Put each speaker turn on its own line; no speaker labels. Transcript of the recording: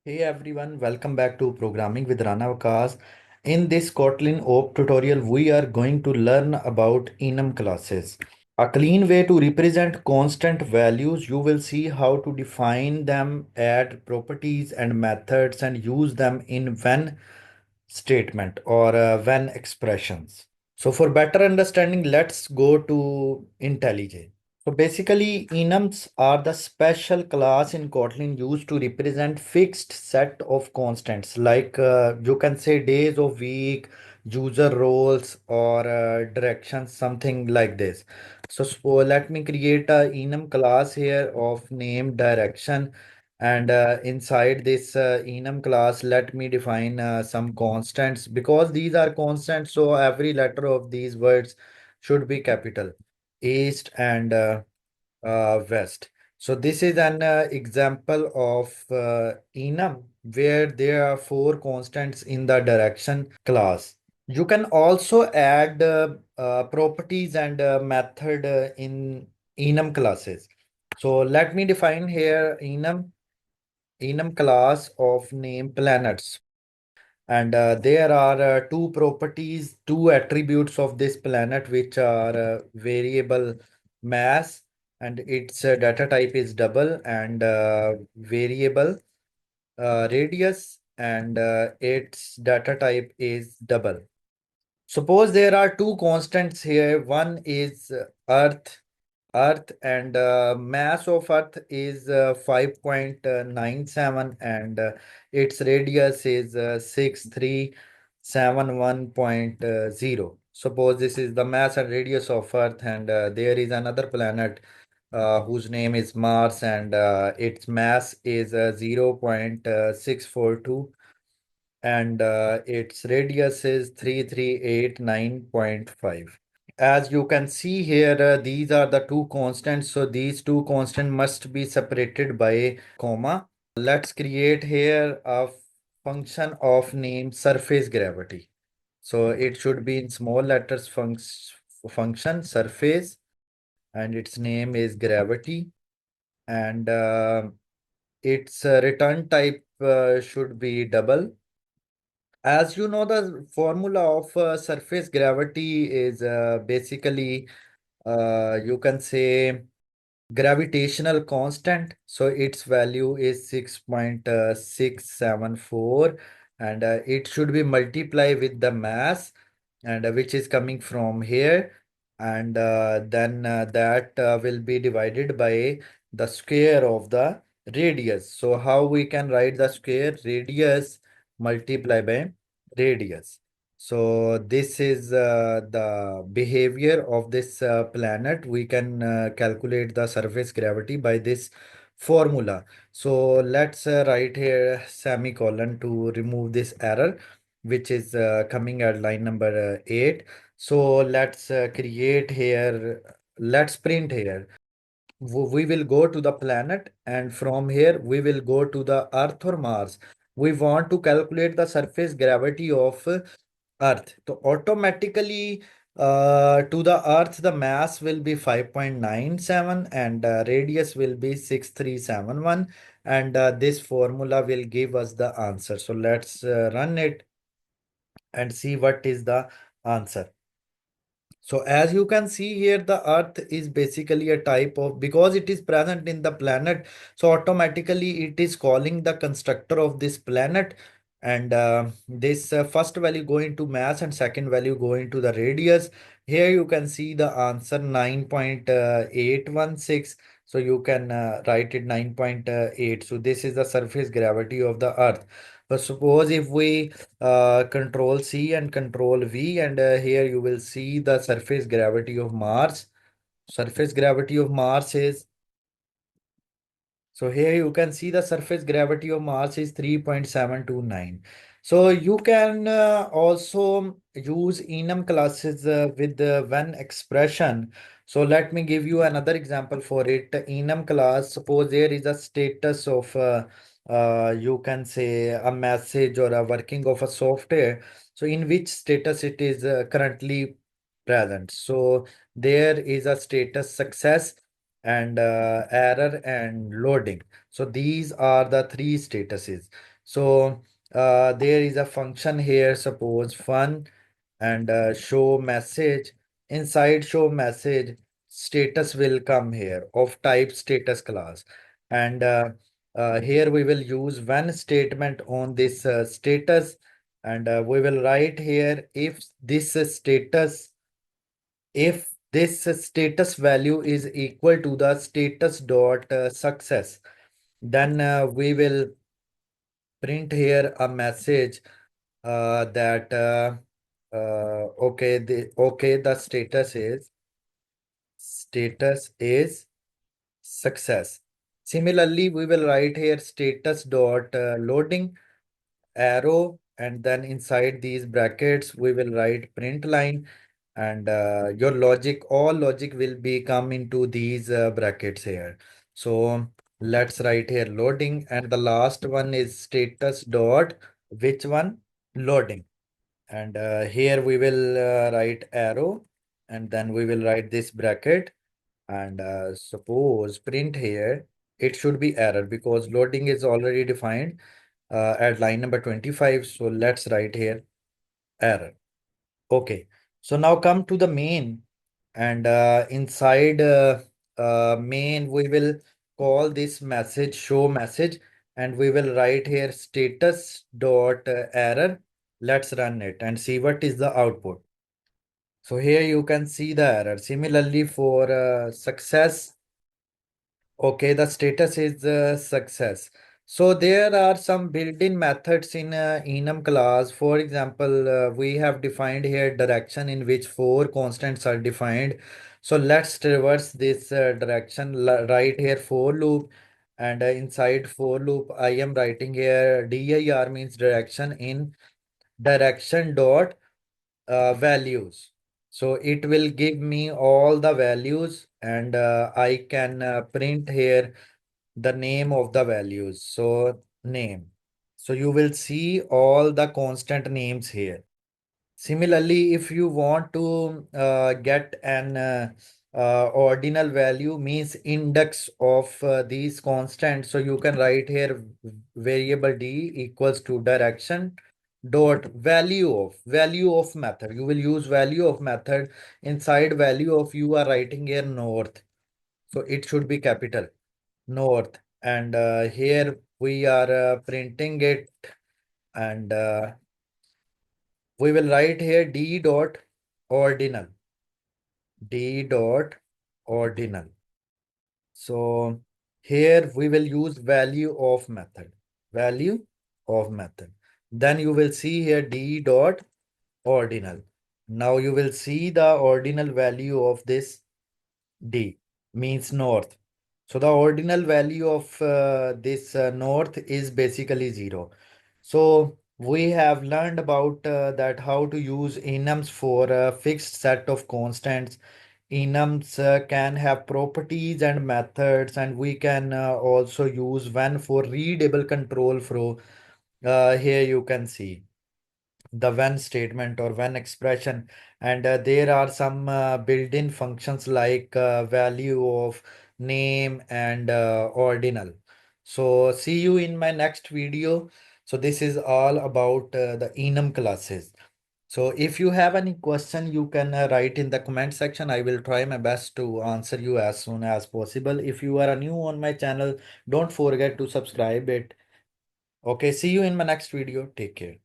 Hey everyone, welcome back to Programming with Rana Waqas. In this Kotlin OP tutorial, we are going to learn about enum classes. A clean way to represent constant values. You will see how to define them, add properties and methods, and use them in when statement or when expressions. So for better understanding, let's go to IntelliJ. So basically, enums are the special class in Kotlin used to represent fixed set of constants, like you can say days of week, user roles, or directions, something like this. So let me create a enum class here of name direction, and inside this enum class, let me define some constants because these are constants. So every letter of these words should be capital. East and west. So this is an example of enum where there are four constants in the direction class. You can also add properties and method in enum classes. So let me define here enum class of name planets. And there are two properties, two attributes of this planet, which are variable mass, and its data type is double, and variable radius, and its data type is double. Suppose there are two constants here. One is Earth, and mass of Earth is 5.97, and its radius is 6371.0. Suppose this is the mass and radius of Earth, and there is another planet whose name is Mars, and its mass is 0.642, and its radius is 3389.5. As you can see here, these are the two constants. So these two constants must be separated by a comma. Let's create here a function of name surface gravity. So it should be in small letters function surface, and its name is gravity, and its return type should be double. As you know, the formula of surface gravity is basically you can say gravitational constant. So its value is 6.674, and it should be multiplied with the mass, and which is coming from here, and then that will be divided by the square of the radius. So how we can write the square? Radius multiply by radius. So this is the behavior of this planet. We can calculate the surface gravity by this formula. So let's write here semicolon to remove this error, which is coming at line number 8. So let's create here, let's print here. We will go to the planet, and from here we will go to the Earth or Mars. We want to calculate the surface gravity of Earth. So automatically to the Earth, the mass will be 5.97, and radius will be 6371, and this formula will give us the answer. So let's run it and see what is the answer. So as you can see here, the Earth is basically a type of, because it is present in the planet, so automatically it is calling the constructor of this planet, and this first value going to mass and second value going to the radius. Here you can see the answer 9.816. So you can write it 9.8. So this is the surface gravity of the Earth. But suppose if we control C and control V, and here you will see the surface gravity of Mars. Surface gravity of Mars is, so here you can see the surface gravity of Mars is 3.729. So you can also use enum classes with the when expression. So let me give you another example for it. Enum class, suppose there is a status of you can say a message or a working of a software. So in which status it is currently present. So there is a status success, and error and loading. So these are the three statuses. So there is a function here, suppose fun and show message. Inside show message, status will come here of type status class. And here we will use one statement on this status. And we will write here if this status value is equal to the status dot success, then we will print here a message that okay, the status is success. Similarly, we will write here status dot loading arrow, and then inside these brackets we will write print line, and your logic, all logic will be come into these brackets here. So let's write here loading, and the last one is status dot which one, loading. And here we will write arrow, and then we will write this bracket, and suppose print here, it should be error because loading is already defined at line number 25. So let's write here error. Okay, so now come to the main, and inside main we will call this message show message, and we will write here status dot error. Let's run it and see what is the output. So here you can see the error. Similarly for success, okay, the status is success. So there are some built-in methods in enum class. For example, we have defined here direction in which four constants are defined. So let's traverse this direction. Write here for loop, and inside for loop, I am writing here dir means direction in direction dot values. So it will give me all the values, and I can print here the name of the values. So name. So you will see all the constant names here. Similarly, if you want to get an ordinal value, means index of these constants, so you can write here variable d equals to direction dot value of method. You will use value of method. Inside value of, you are writing here north, so it should be capital north, and here we are printing it, and we will write here d dot ordinal, d dot ordinal. So here we will use value of method. Then you will see here d dot ordinal. Now you will see the ordinal value of this d, means north. So the ordinal value of this north is basically 0. So we have learned about that how to use enums for a fixed set of constants. Enums can have properties and methods, and we can also use one for readable control flow. Here you can see the when statement or when expression, and there are some built-in functions like value of name and ordinal. So see you in my next video. So this is all about the enum classes. So if you have any question, you can write in the comment section. I will try my best to answer you as soon as possible. If you are new on my channel, don't forget to subscribe it. Okay, see you in my next video. Take care.